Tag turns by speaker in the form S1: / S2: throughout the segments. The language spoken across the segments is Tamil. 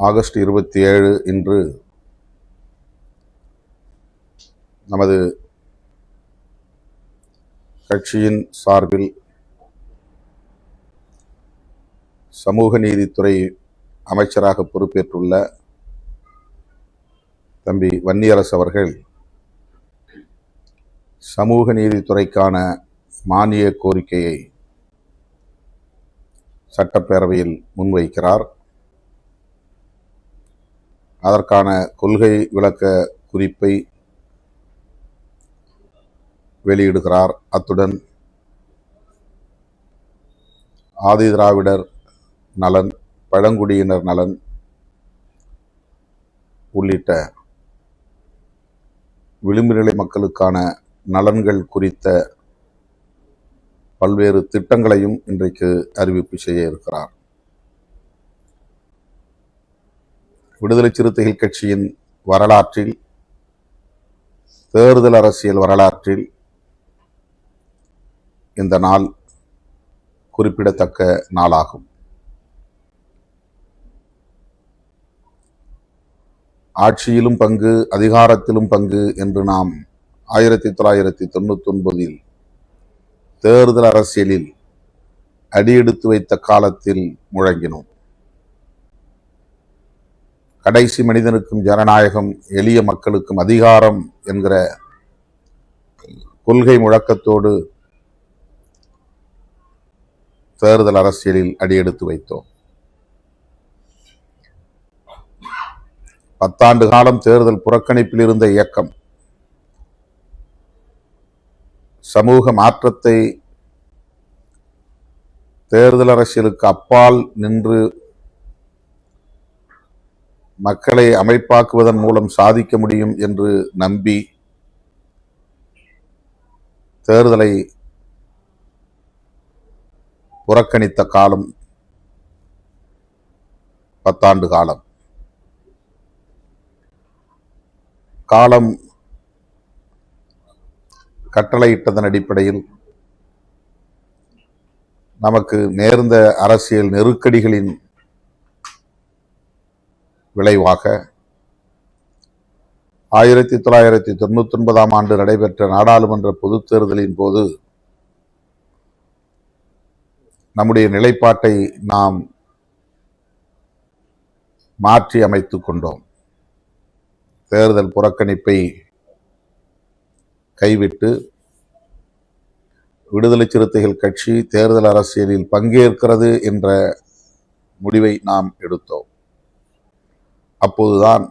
S1: ஆகஸ்ட் 27 இன்று நமது கட்சியின் சார்பில் சமூக நீதித்துறை அமைச்சராக பொறுப்பேற்றுள்ள தம்பி வன்னியரசு அவர்கள் சமூக நீதித்துறைக்கான மானிய கோரிக்கையை சட்டப்பேரவையில் முன்வைக்கிறார். அதற்கான கொள்கை விளக்க குறிப்பை வெளியிடுகிறார். அத்துடன் ஆதி திராவிடர் நலன், பழங்குடியினர் நலன் உள்ளிட்ட விளிம்பு நிலை மக்களுக்கான நலன்கள் குறித்த பல்வேறு திட்டங்களையும் இன்றைக்கு அறிவிப்பு செய்ய இருக்கிறார். விடுதலை சிறுத்தைகள் கட்சியின் வரலாற்றில், தேர்தல் அரசியல் வரலாற்றில் இந்த நாள் குறிப்பிடத்தக்க நாளாகும். ஆட்சியிலும் பங்கு, அதிகாரத்திலும் பங்கு என்று நாம் 1999 தேர்தல் அரசியலில் அடியெடுத்து வைத்த காலத்தில் முழங்கினோம். கடைசி மனிதனுக்கும் ஜனநாயகம், எளிய மக்களுக்கும் அதிகாரம் என்கிற கொள்கை முழக்கத்தோடு தேர்தல் அரசியலில் அடியெடுத்து வைத்தோம். 10 ஆண்டு காலம் தேர்தல் புறக்கணிப்பில் இருந்த இயக்கம் சமூக மாற்றத்தை தேர்தல் அரசியலுக்கு அப்பால் நின்று மக்களை அமைப்பாக்குவதன் மூலம் சாதிக்க முடியும் என்று நம்பி தேர்தலை புறக்கணித்த காலம் 10 ஆண்டு காலம். காலம் கட்டளையிட்டதன் அடிப்படையில் நமக்கு நேர்ந்த அரசியல் நெருக்கடிகளின் விளைவாக 1999 ஆண்டு நடைபெற்ற நாடாளுமன்ற பொதுத் தேர்தலின் போது நம்முடைய நிலைப்பாட்டை நாம் மாற்றி அமைத்துக் கொண்டோம். தேர்தல் புறக்கணிப்பை கைவிட்டு விடுதலை சிறுத்தைகள் கட்சி தேர்தல் அரசியலில் பங்கேற்கிறது என்ற முடிவை நாம் எடுத்தோம். அப்போதுதான்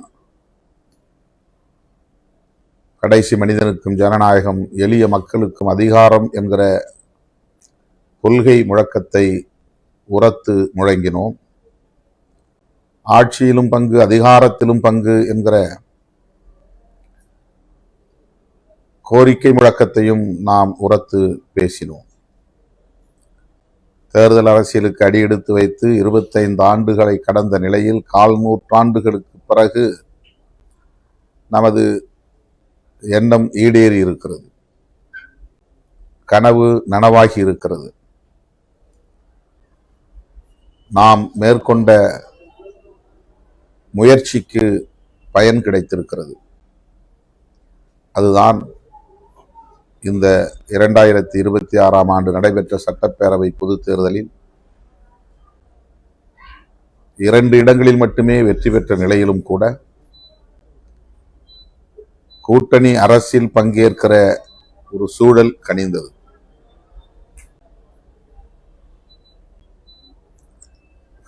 S1: கடைசி மனிதனுக்கும் ஜனநாயகம், எளிய மக்களுக்கும் அதிகாரம் என்கிற கொள்கை முழக்கத்தை உரத்து முழங்கினோம். ஆட்சியிலும் பங்கு, அதிகாரத்திலும் பங்கு என்கிற கோரிக்கை முழக்கத்தையும் நாம் உரத்து பேசினோம். தேர்தல் அரசியலுக்கு அடியெடுத்து வைத்து 25 ஆண்டுகளை கடந்த நிலையில் 4 நூற்றாண்டுகளுக்கு பிறகு நமது எண்ணம் ஈடேறி இருக்கிறது, கனவு நனவாகி இருக்கிறது. நாம் மேற்கொண்ட முயற்சிக்கு பயன் கிடைத்திருக்கிறது. அதுதான் இந்த 2026 ஆண்டு நடைபெற்ற சட்டப்பேரவை பொதுத் தேர்தலில் 2 இடங்களில் மட்டுமே வெற்றி பெற்ற நிலையிலும் கூட கூட்டணி அரசில் பங்கேற்கிற ஒரு சூழல் கனிந்தது.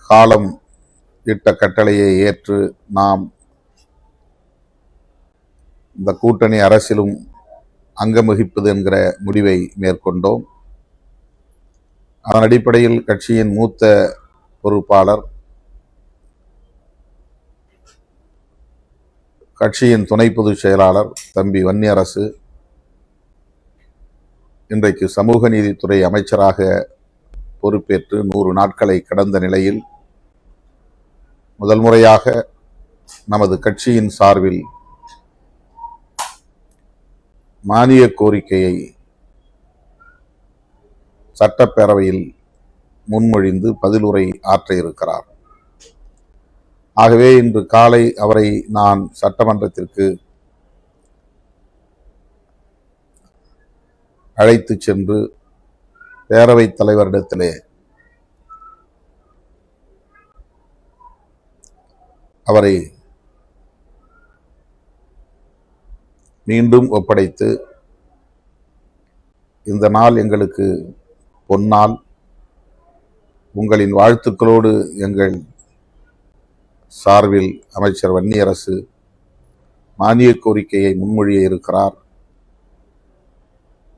S1: காலம் இட்ட கட்டளையை ஏற்று நாம் இந்த கூட்டணி அரசிலும் அங்கவகிப்பது என்கிற முடிவை மேற்கொண்டோம். அதன் அடிப்படையில் கட்சியின் மூத்த பொறுப்பாளர், கட்சியின் துணை பொதுச் செயலாளர் தம்பி வன்னியரசு இன்றைக்கு சமூக நீதித்துறை அமைச்சராக பொறுப்பேற்று 100 நாட்களை கடந்த நிலையில் முதல் முறையாக நமது கட்சியின் சார்பில் மானிய கோரிக்கையை சட்டப்பேரவையில் முன்மொழிந்து பதிலுரை ஆற்ற இருக்கிறார். ஆகவே இன்று காலை அவரை நான் சட்டமன்றத்திற்கு அழைத்து சென்று பேரவைத் தலைவரிடத்திலே அவரை மீண்டும் ஒப்படைத்து, இந்த நாள் எங்களுக்கு பொன்னாள், உங்களின் வாழ்த்துக்களோடு எங்கள் சார்பில் அமைச்சர் வன்னியரசு மானிய கோரிக்கையை முன்மொழிய இருக்கிறார்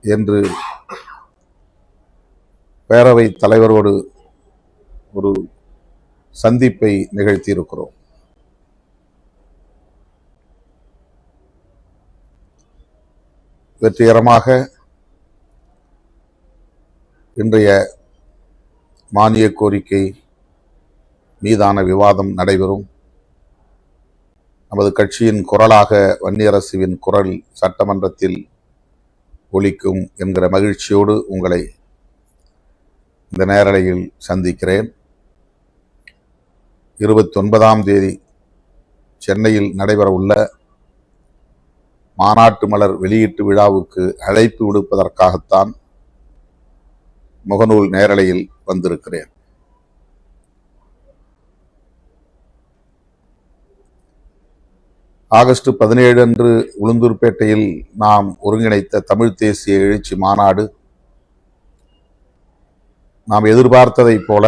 S1: என்று பேரவைத் தலைவரோடு ஒரு சந்திப்பை நிகழ்த்தியிருக்கிறோம். வெற்றிகரமாக இன்றைய மானிய கோரிக்கை மீதான விவாதம் நடைபெறும். நமது கட்சியின் குரலாக வன்னியரசுவின் குரல் சட்டமன்றத்தில் ஒலிக்கும் என்கிற மகிழ்ச்சியோடு உங்களை இந்த நேரலையில் சந்திக்கிறேன். 29ஆம் தேதி சென்னையில் நடைபெற உள்ள மாநாட்டு மலர் வெளியீட்டு விழாவுக்கு அழைப்பு விடுப்பதற்காகத்தான் முகநூல் நேரலையில் வந்திருக்கிறேன். ஆகஸ்ட் 17 அன்று உளுந்தூர்பேட்டையில் நாம் ஒருங்கிணைத்த தமிழ் தேசிய எழுச்சி மாநாடு நாம் எதிர்பார்த்ததைப் போல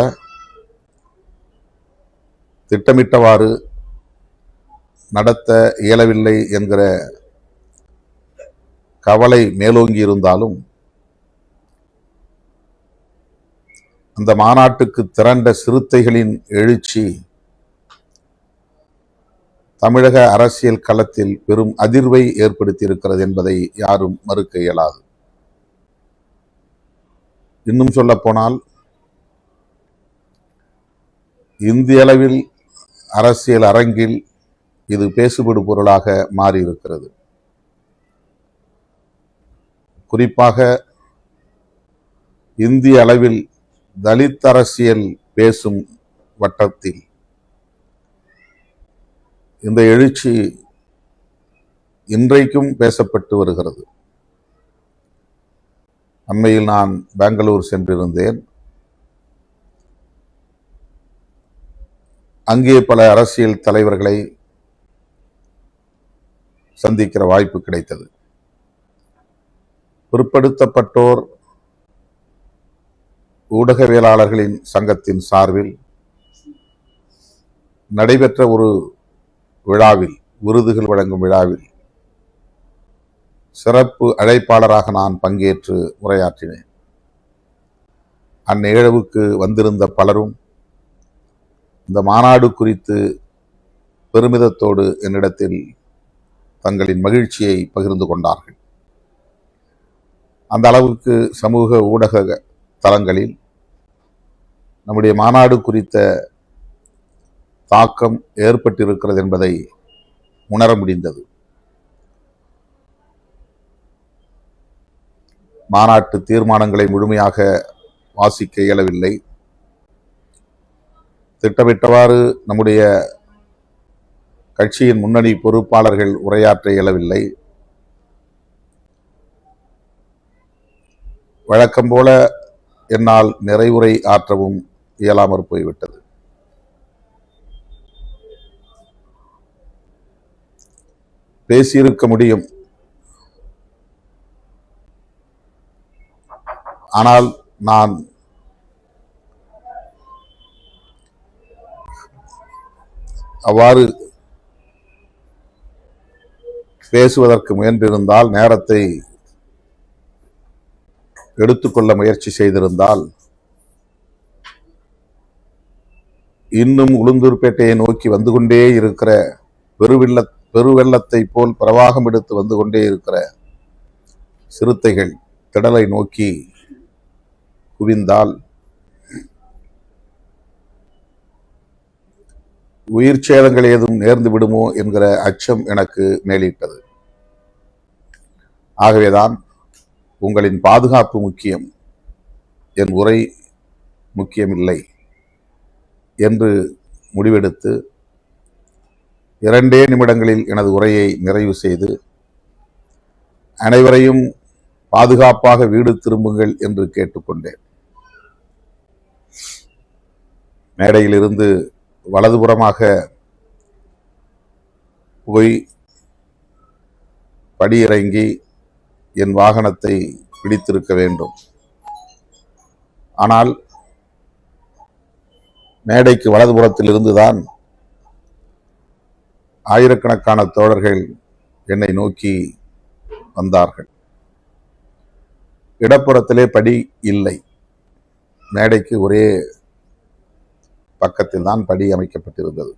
S1: திட்டமிட்டவாறு நடத்த இயலவில்லை என்கிற கவலை மேலோங்கி இருந்தாலும், அந்த மாநாட்டுக்கு திரண்ட சிறுத்தைகளின் எழுச்சி தமிழக அரசியல் களத்தில் பெரும் அதிர்வை ஏற்படுத்தி இருக்கிறது என்பதை யாரும் மறுக்க இயலாது. இன்னும் சொல்ல போனால், இந்திய அளவில் அரசியல் அரங்கில் இது பேசுபடு பொருளாக மாறியிருக்கிறது. குறிப்பாக இந்திய அளவில் தலித் அரசியல் பேசும் வட்டத்தில் இந்த எழுச்சி இன்றைக்கும் பேசப்பட்டு வருகிறது. அண்மையில் நான் பெங்களூர் சென்றிருந்தேன். அங்கே பல அரசியல் தலைவர்களை சந்திக்கிற வாய்ப்பு கிடைத்தது. பிற்படுத்தப்பட்டோர் ஊடகவியலாளர்களின் சங்கத்தின் சார்பில் நடைபெற்ற ஒரு விழாவில், விருதுகள் வழங்கும் விழாவில் சிறப்பு அழைப்பாளராக நான் பங்கேற்று உரையாற்றினேன். அந்நிகழ்வுக்கு வந்திருந்த பலரும் இந்த மாநாடு குறித்து பெருமிதத்தோடு என்னிடத்தில் தங்களின் மகிழ்ச்சியை பகிர்ந்து கொண்டார்கள். அந்த அளவுக்கு சமூக ஊடக தளங்களில் நம்முடைய மாநாடு குறித்த தாக்கம் ஏற்பட்டிருக்கிறது என்பதை உணர முடிந்தது. மாநாட்டு தீர்மானங்களை முழுமையாக வாசிக்க இயலவில்லை. திட்டமிட்டவாறு நம்முடைய கட்சியின் முன்னணி பொறுப்பாளர்கள் உரையாற்ற இயலவில்லை. வழக்கம் போல என்னால் நிறைவுரை ஆற்றவும் இயலாமற் போய்விட்டது. பேசியிருக்க முடியும், ஆனால் நான் அவ்வாறு பேசுவதற்கு முயன்றிருந்தால், நேரத்தை எடுத்துக்கொள்ள முயற்சி செய்திருந்தால், இன்னும் உளுந்தூர்பேட்டையை நோக்கி வந்து கொண்டே இருக்கிற பெருவெள்ளத்தை போல் பிரவாகம் எடுத்து வந்து கொண்டே இருக்கிற சிறுத்தைகள் திடலை நோக்கி குவிந்தால் உயிர் சேதங்கள் ஏதும் நேர்ந்து விடுமோ என்கிற அச்சம் எனக்கு மேலிட்டது. ஆகவேதான் உங்களின் பாதுகாப்பு முக்கியம், என் உரை முக்கியமில்லை என்று முடிவெடுத்து 2 நிமிடங்களில் எனது உரையை நிறைவு செய்து அனைவரையும் பாதுகாப்பாக வீடு திரும்புங்கள் என்று கேட்டுக்கொண்டேன். மேடையிலிருந்து வலதுபுறமாக போய் படியிறங்கி என் வாகனத்தை பிடித்திருக்க வேண்டும். ஆனால் மேடைக்கு வலதுபுறத்தில் இருந்துதான் ஆயிரக்கணக்கான தோழர்கள் என்னை நோக்கி வந்தார்கள். இடப்புறத்திலே படி இல்லை. மேடைக்கு ஒரே பக்கத்தில் தான் படி அமைக்கப்பட்டிருந்தது.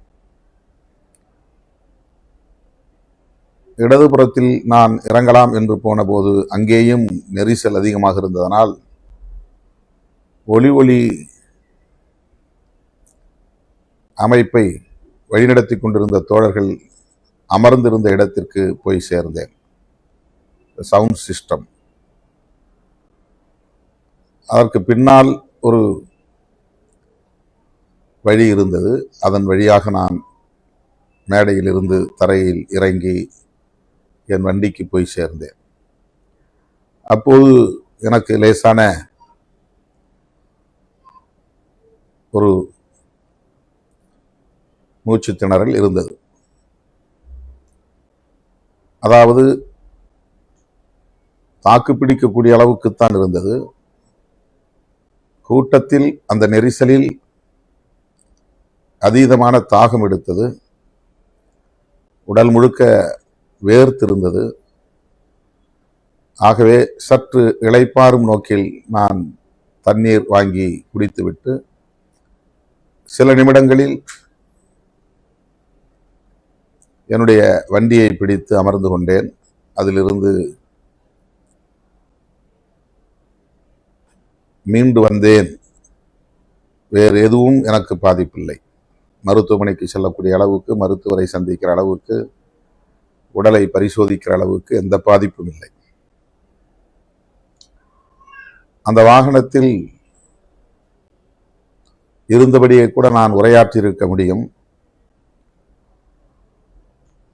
S1: இடதுபுறத்தில் நான் இறங்கலாம் என்று போன போது அங்கேயும் நெரிசல் அதிகமாக இருந்ததனால் ஒளி அமைப்பை வழிநடத்தி கொண்டிருந்த தோழர்கள் அமர்ந்திருந்த இடத்திற்கு போய் சேர்ந்தேன். Sound system. அதற்கு பின்னால் ஒரு வழி இருந்தது. அதன் வழியாக நான் மேடையில் இருந்து தரையில் இறங்கி என் வண்டிக்கு போய் சேர்ந்தேன். அப்போது எனக்கு லேசான ஒரு மூச்சு திணறல் இருந்தது. அதாவது தாக்கு பிடிக்கக்கூடிய அளவுக்குத்தான் இருந்தது. கூட்டத்தில் அந்த நெரிசலில் அதீதமான தாகம் எடுத்தது. உடல் முழுக்க வேர்த்திருந்தது. ஆகவே சற்று இளைப்பாறும் நோக்கில் நான் தண்ணீர் வாங்கி குடித்துவிட்டு சில நிமிடங்களில் என்னுடைய வண்டியை பிடித்து அமர்ந்து கொண்டேன். அதிலிருந்து மீண்டு வந்தேன். வேறு எதுவும் எனக்கு பாதிப்பில்லை. மருத்துவமனைக்கு செல்லக்கூடிய அளவுக்கு, மருத்துவரை சந்திக்கிற அளவுக்கு, உடலை பரிசோதிக்கிற அளவுக்கு எந்த பாதிப்பும் இல்லை. அந்த வாகனத்தில் இருந்தபடியே கூட நான் உரையாற்றியிருக்க முடியும்.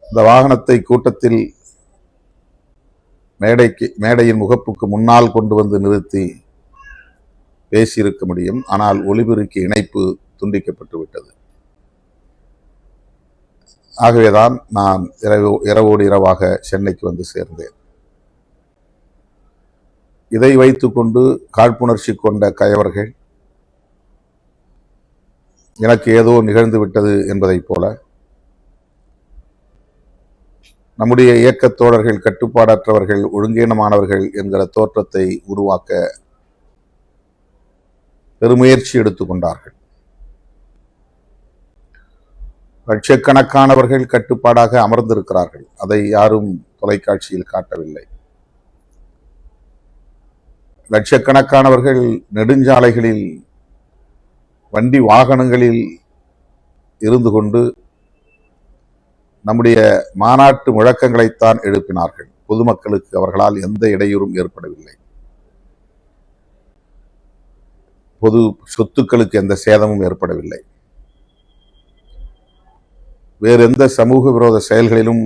S1: இந்த வாகனத்தை கூட்டத்தில் மேடையின் முகப்புக்கு முன்னால் கொண்டு வந்து நிறுத்தி பேசியிருக்க முடியும். ஆனால் ஒலிபெருக்கி இணைப்பு துண்டிக்கப்பட்டு விட்டது. ஆகவேதான் நான் இரவோடு இரவாக சென்னைக்கு வந்து சேர்ந்தேன். இதை வைத்துக்கொண்டு காழ்ப்புணர்ச்சி கொண்ட கயவர்கள் எனக்கு ஏதோ நிகழ்ந்து விட்டது என்பதைப் போல நம்முடைய இயக்கத் தோழர்கள் கட்டுப்பாடற்றவர்கள், ஒழுங்கீனமானவர்கள் என்கிற தோற்றத்தை உருவாக்க பெருமுயற்சி எடுத்துக்கொண்டார்கள். லட்சக்கணக்கானவர்கள் கட்டுப்பாடாக அமர்ந்திருக்கிறார்கள். அதை யாரும் தொலைக்காட்சியில் காட்டவில்லை. லட்சக்கணக்கானவர்கள் நெடுஞ்சாலைகளில், வண்டி வாகனங்களில் இருந்து கொண்டு நம்முடைய மாநாட்டு முழக்கங்களைத்தான் எழுப்பினார்கள். பொதுமக்களுக்கு அவர்களால் எந்த இடையூறும் ஏற்படவில்லை. பொது சொத்துக்களுக்கு எந்த சேதமும் ஏற்படவில்லை. வேறு எந்த சமூக விரோத செயல்களிலும்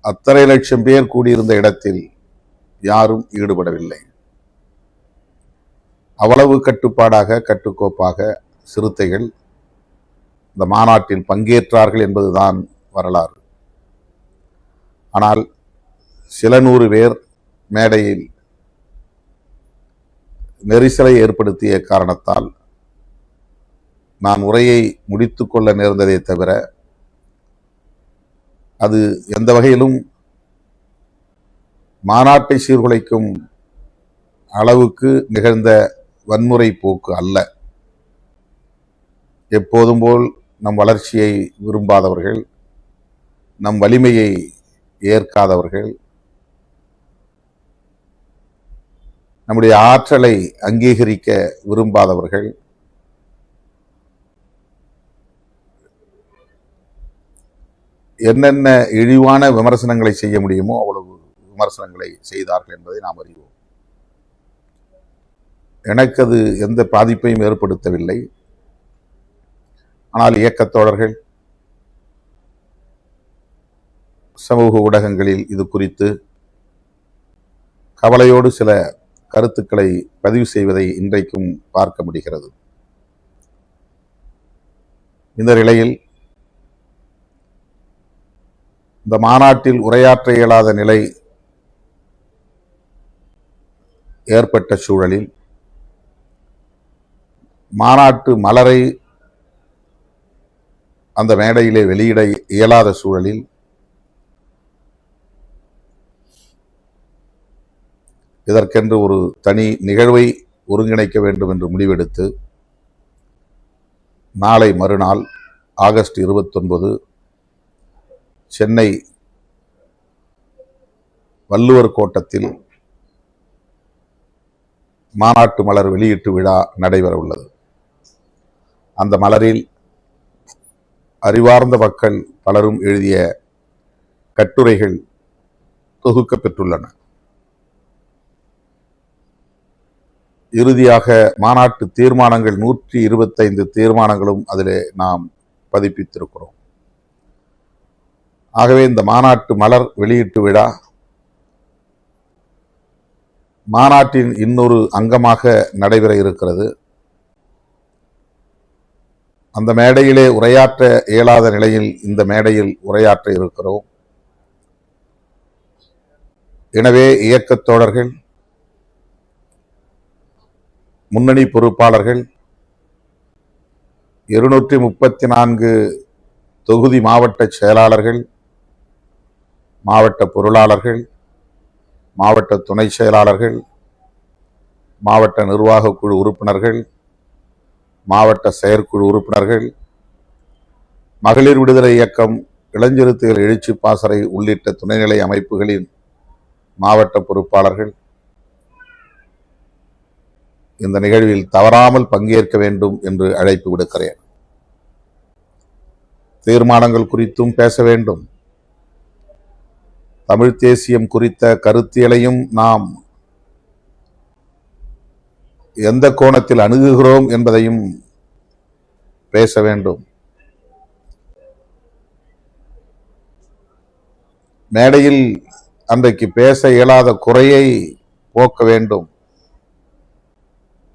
S1: அத்தனை லட்சம் பேர் கூடியிருந்த இடத்தில் யாரும் ஈடுபடவில்லை. அவ்வளவு கட்டுப்பாடாக, கட்டுக்கோப்பாக சிறுத்தைகள் இந்த மாநாட்டில் பங்கேற்றார்கள் என்பதுதான் வரலாறு. ஆனால் சில 100 பேர் மேடையில் நெரிசலை ஏற்படுத்திய காரணத்தால் நான் உரையை முடித்துக்கொள்ள நேர்ந்ததை தவிர அது எந்த வகையிலும் மாநாட்டை சீர்குலைக்கும் அளவுக்கு நிகழ்ந்த வன்முறை போக்கு அல்ல. எப்போதும் போல் நம் வளர்ச்சியை விரும்பாதவர்கள், நம் வலிமையை ஏற்காதவர்கள், நம்முடைய ஆற்றலை அங்கீகரிக்க விரும்பாதவர்கள், என்னென்ன இழிவான விமர்சனங்களை செய்ய முடியுமோ அவ்வளவு விமர்சனங்களை செய்தார்கள் என்பதை நாம் அறிவோம். எனக்கு அது எந்த பாதிப்பையும் ஏற்படுத்தவில்லை. ஆனால் இயக்கத்தோழர்கள் சமூக ஊடகங்களில் இது குறித்து கவலையோடு சில கருத்துக்களை பதிவு செய்வதை இன்றைக்கும் பார்க்க முடிகிறது. இந்த நிலையில் இந்த மாநாட்டில் உரையாற்ற இயலாத நிலை ஏற்பட்ட சூழலில் மாநாட்டு மலரை அந்த மேடையிலே வெளியிட இயலாத சூழலில் இதற்கென்று ஒரு தனி நிகழ்வை ஒருங்கிணைக்க வேண்டும் என்று முடிவெடுத்து நாளை மறுநாள் ஆகஸ்ட் 29 சென்னை வள்ளுவர் கோட்டத்தில் மாநாட்டு மலர் வெளியீட்டு விழா நடைபெற உள்ளது. அந்த மலரில் அறிவார்ந்த மக்கள் பலரும் எழுதிய கட்டுரைகள் தொகுக்கப்பெற்றுள்ளன. இறுதியாக மாநாட்டு தீர்மானங்கள் 125 தீர்மானங்களும் அதிலே நாம் பதிப்பித்திருக்கிறோம். ஆகவே இந்த மாநாட்டு மலர் வெளியீட்டு விழா மாநாட்டின் இன்னொரு அங்கமாக நடைபெற இருக்கிறது. அந்த மேடையிலே உரையாற்ற இயலாத நிலையில் இந்த மேடையில் உரையாற்ற இருக்கிறோம். எனவே இயக்கத் தோழர்கள், முன்னணி பொறுப்பாளர்கள், 234 தொகுதி மாவட்ட செயலாளர்கள், மாவட்ட பொருளாளர்கள், மாவட்ட துணை செயலாளர்கள், மாவட்ட நிர்வாக குழு உறுப்பினர்கள், மாவட்ட செயற்குழு உறுப்பினர்கள், மகளிர் விடுதலை இயக்கம், இளஞ்சிறுத்தைகள் எழுச்சி பாசறை உள்ளிட்ட துணைநிலை அமைப்புகளின் மாவட்ட பொறுப்பாளர்கள் இந்த நிகழ்வில் தவறாமல் பங்கேற்க வேண்டும் என்று அழைப்பு விடுக்கிறேன். தீர்மானங்கள் குறித்தும் பேச வேண்டும். தமிழ் தேசியம் குறித்த கருத்தியலையும் நாம் எந்த கோணத்தில் அணுகுகிறோம் என்பதையும் பேச வேண்டும். மேடையில் அன்றைக்கு பேச இயலாத குறையை போக்க வேண்டும்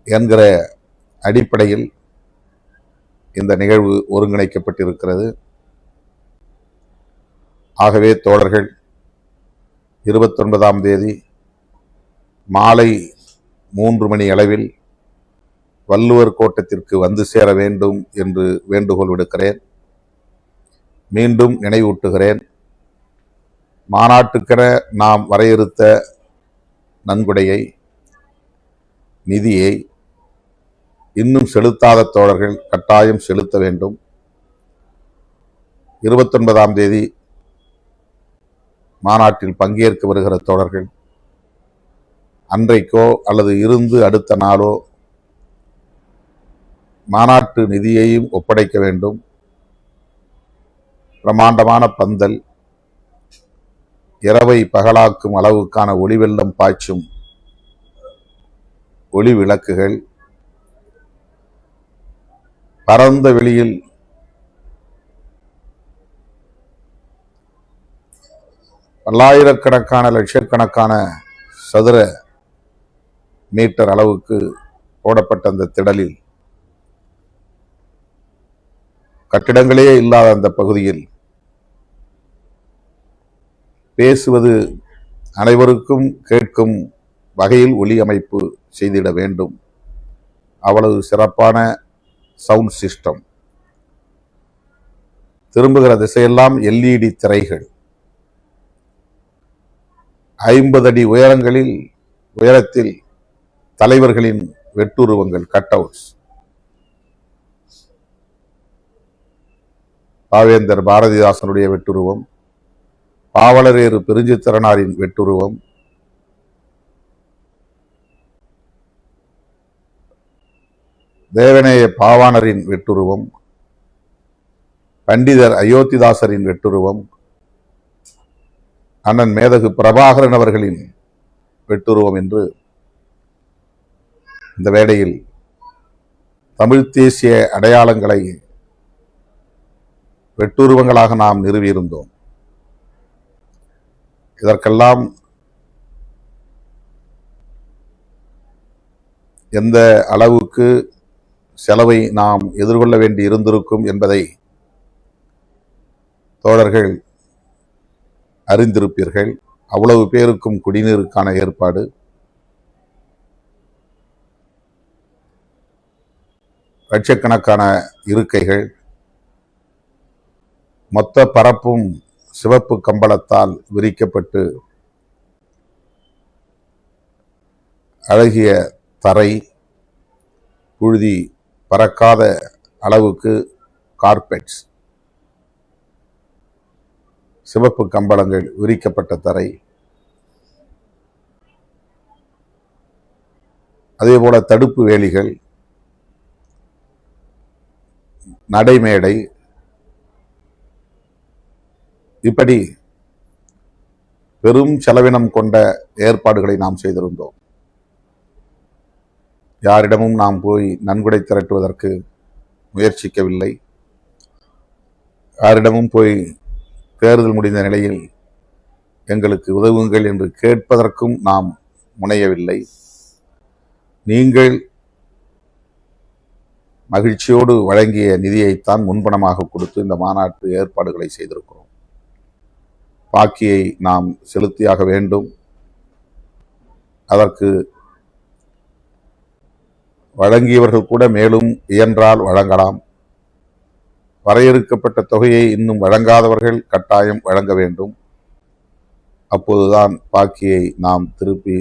S1: என்கிற அடிப்படையில் இந்த நிகழ்வு ஒருங்கிணைக்கப்பட்டிருக்கிறது. ஆகவே தோழர்கள் 29ஆம் தேதி மாலை 3 மணி அளவில் வள்ளுவர் கோட்டத்திற்கு வந்து சேர வேண்டும் என்று வேண்டுகோள் விடுக்கிறேன். மீண்டும் நினைவூட்டுகிறேன், மாநாட்டுக்கென நாம் வரையறுத்த நன்கொடையை, நிதியை இன்னும் செலுத்தாத தோழர்கள் கட்டாயம் செலுத்த வேண்டும். 29ஆம் தேதி மாநாட்டில் பங்கேற்க வருகிற தோழர்கள் அன்றைக்கோ அல்லது இருந்து அடுத்த நாளோ மாநாட்டு நிதியையும் ஒப்படைக்க வேண்டும். பிரமாண்டமான பந்தல், இரவை பகலாக்கும் அளவுக்கான ஒளி வெள்ளம் பாய்ச்சும் ஒளி விளக்குகள், பரந்த வெளியில் பல்லாயிரக்கணக்கான லட்சக்கணக்கான சதுர மீட்டர் அளவுக்கு போடப்பட்ட அந்த திடலில், கட்டிடங்களே இல்லாத அந்த பகுதியில் பேசுவது அனைவருக்கும் கேட்கும் வகையில் ஒலி அமைப்பு செய்திட வேண்டும். அவ்வளவு சிறப்பான சவுண்ட் சிஸ்டம், திரும்புகிற திசையெல்லாம் LED திரைகள், 50 அடி உயரத்தில் தலைவர்களின் வெட்டுருவங்கள், கட் அவுட்ஸ், பாவேந்தர் பாரதிதாசனுடைய வெட்டுருவம், பாவலரேறு பெருஞ்சித்திரனாரின் வெட்டுருவம், தேவநேய பாவாணரின் வெட்டுருவம், பண்டிதர் அயோத்திதாசரின் வெட்டுருவம், அண்ணன் மேதகு பிரபாகரன் அவர்களின் வெட்டுருவம் என்று இந்த வேளையில் தமிழ் தேசிய அடையாளங்களை வெட்டுருவங்களாக நாம் நிறுவியிருந்தோம். இதற்கெல்லாம் எந்த அளவுக்கு செலவை நாம் எதிர்கொள்ள வேண்டி இருந்திருக்கும் என்பதை தோழர்கள் அறிந்திருப்பீர்கள். அவ்வளவு பேருக்கும் குடிநீருக்கான ஏற்பாடு, லட்சக்கணக்கான இருக்கைகள், மொத்த பரப்பும் சிவப்பு கம்பளத்தால் விரிக்கப்பட்டு அழகிய தரை, புழுதி பறக்காத அளவுக்கு கார்பெட்ஸ், சிவப்பு கம்பளங்கள், விரிக்கப்பட்ட தரை, அதேபோல தடுப்பு வேலிகள், நடைமேடை, இப்படி பெரும் செலவினம் கொண்ட ஏற்பாடுகளை நாம் செய்திருந்தோம். யாரிடமும் நாம் போய் நன்கொடை திரட்டுவதற்கு முயற்சிக்கவில்லை. யாரிடமும் போய் தேர்தல் முடிந்த நிலையில் எங்களுக்கு உதவுங்கள் என்று கேட்பதற்கும் நாம் முனையவில்லை. நீங்கள் மகிழ்ச்சியோடு வழங்கிய நிதியைத்தான் முன்பணமாக கொடுத்து இந்த மாநாட்டு ஏற்பாடுகளை செய்திருக்கிறோம். பாக்கியை நாம் செலுத்தியாக வேண்டும். அதற்கு வழங்கியவர்கள் கூட மேலும் இயன்றால் வழங்கலாம். வரையறுக்கப்பட்ட தொகையை இன்னும் வழங்காதவர்கள் கட்டாயம் வழங்க வேண்டும். அப்போதுதான் பாக்கியை நாம் திருப்பி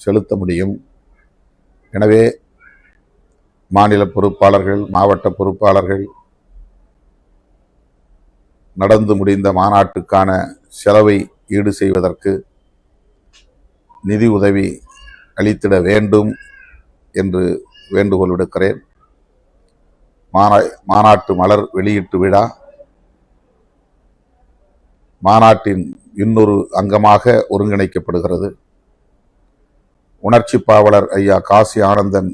S1: செலுத்த முடியும். எனவே மாநில பொறுப்பாளர்கள், மாவட்ட பொறுப்பாளர்கள் நடந்து முடிந்த மாநாட்டுக்கான செலவை ஈடு செய்வதற்கு நிதி உதவி அளித்திட வேண்டும் என்று வேண்டுகோள் விடுக்கிறேன். மாநாட்டு மலர் வெளியீட்டு விழா மாநாட்டின் இன்னொரு அங்கமாக ஒருங்கிணைக்கப்படுகிறது. உணர்ச்சி பாவலர் ஐயா காசி ஆனந்தன்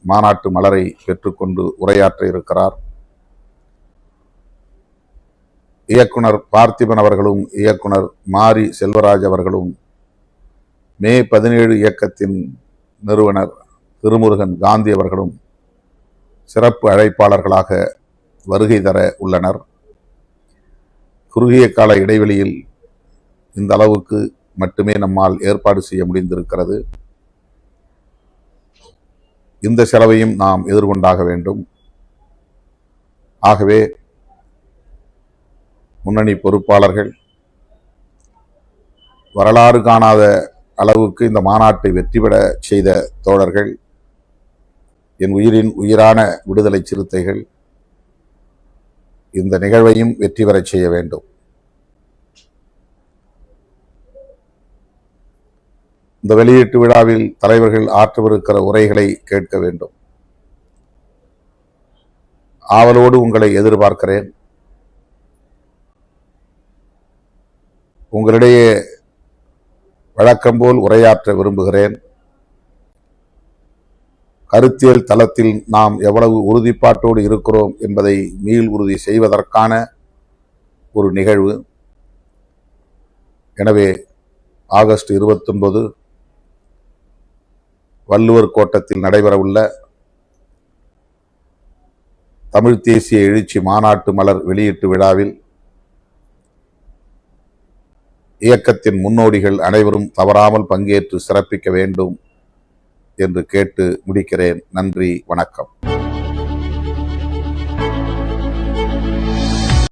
S1: மாநாட்டு மலரை பெற்றுக்கொண்டு உரையாற்ற இருக்கிறார். இயக்குனர் பார்த்திபன் அவர்களும் இயக்குனர் மாரி செல்வராஜ் அவர்களும் மே 17 இயக்கத்தின் நிறுவனர் திருமுருகன் காந்தி அவர்களும் சிறப்பு அழைப்பாளர்களாக வருகை தர உள்ளனர். குறுகிய கால இடைவெளியில் இந்த அளவுக்கு மட்டுமே நம்மால் ஏற்பாடு செய்ய முடிந்திருக்கிறது. இந்த செலவையும் நாம் எதிர்கொண்டாக வேண்டும். ஆகவே முன்னணி பொறுப்பாளர்கள், வரலாறு காணாத அளவுக்கு இந்த மாநாட்டை வெற்றி பெற செய்த தோழர்கள், என் உயிரின் உயிரான விடுதலை சிறுத்தைகள், இந்த நிகழ்வையும் வெற்றி பெறச் செய்ய வேண்டும். இந்த வெளியீட்டு விழாவில் தலைவர்கள் ஆற்றவிருக்கிற உரைகளை கேட்க வேண்டும். ஆவலோடு உங்களை எதிர்பார்க்கிறேன். உங்களிடையே வழக்கம்போல் உரையாற்ற விரும்புகிறேன். கருத்தியல் தளத்தில் நாம் எவ்வளவு உறுதிப்பாட்டோடு இருக்கிறோம் என்பதை மீள் உறுதி செய்வதற்கான ஒரு நிகழ்வு. எனவே ஆகஸ்ட் 29 வள்ளுவர் கோட்டத்தில் நடைபெறவுள்ள தமிழ் தேசிய எழுச்சி மாநாட்டு மலர் வெளியீட்டு விழாவில் இயக்கத்தின் முன்னோடிகள் அனைவரும் தவறாமல் பங்கேற்று சிறப்பிக்க வேண்டும் என்று கேட்டு முடிக்கிறேன். நன்றி, வணக்கம்.